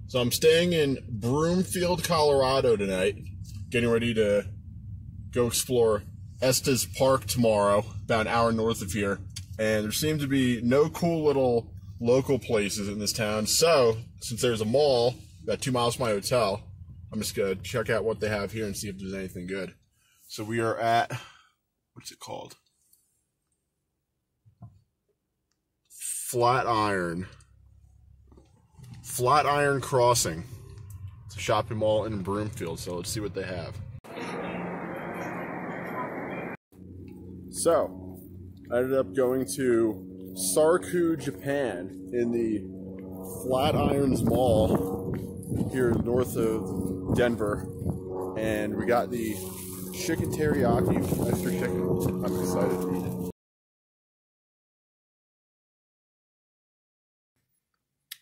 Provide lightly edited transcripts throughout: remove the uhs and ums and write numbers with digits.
So I'm staying in Broomfield, Colorado tonight, getting ready to go explore Estes Park tomorrow, about an hour north of here. And there seem to be no cool little local places in this town. So, since there's a mall about 2 miles from my hotel, I'm just going to check out what they have here and see if there's anything good. So we are at, what's it called? Flatiron Crossing. It's a shopping mall in Broomfield, so let's see what they have. So, I ended up going to Sarku Japan in the Flatirons Mall here north of Denver, and we got the chicken teriyaki, extra chicken. I'm excited to eat it.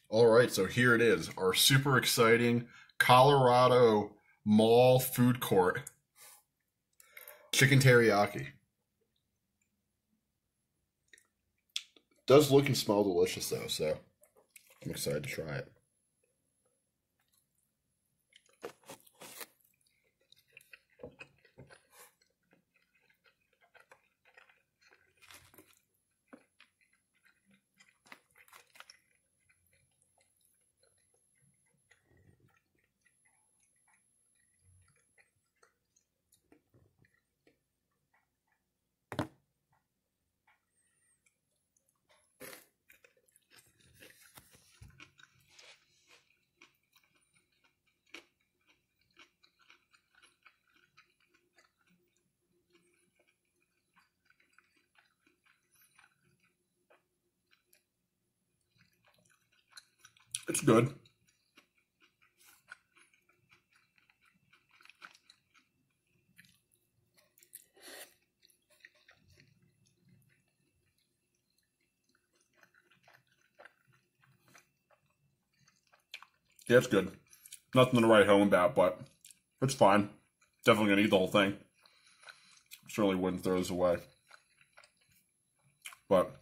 Alright, so here it is, our super exciting Colorado Mall food court. Chicken teriyaki. Does look and smell delicious though, so I'm excited to try it. It's good. Yeah, it's good. Nothing to write home about, but it's fine. Definitely gonna eat the whole thing. Certainly wouldn't throw this away. But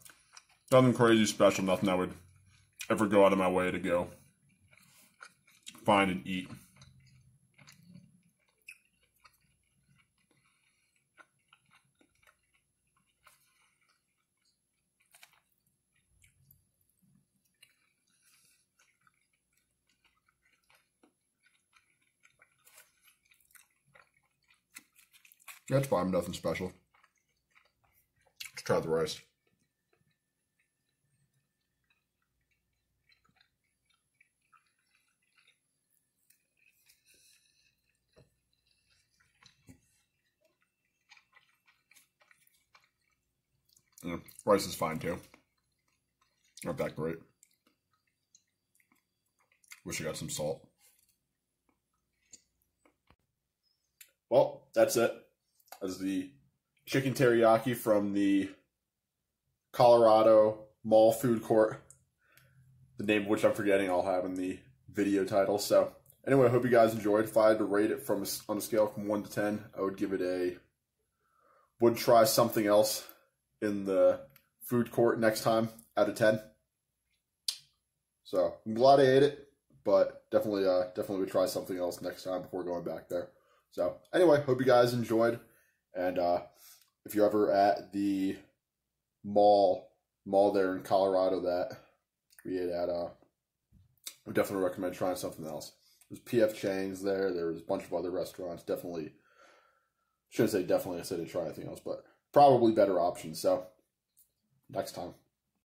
nothing crazy special, nothing I would ever go out of my way to go find and eat. That's fine, nothing special. Let's try the rice. Yeah, rice is fine too. Not that great. Wish I got some salt. Well, that's it. That's the chicken teriyaki from the Colorado Mall food court. The name of which I'm forgetting, I'll have in the video title. So, anyway, I hope you guys enjoyed. If I had to rate it on a scale from 1 to 10, I would give it would try something else in the food court next time out of 10. So, I'm glad I ate it, but definitely would try something else next time before going back there. So, anyway, hope you guys enjoyed. And if you're ever at the mall there in Colorado that we ate at, I would definitely recommend trying something else. There's PF Chang's there. There was a bunch of other restaurants. Definitely, shouldn't say definitely. I said to try anything else, but probably better options. So, next time.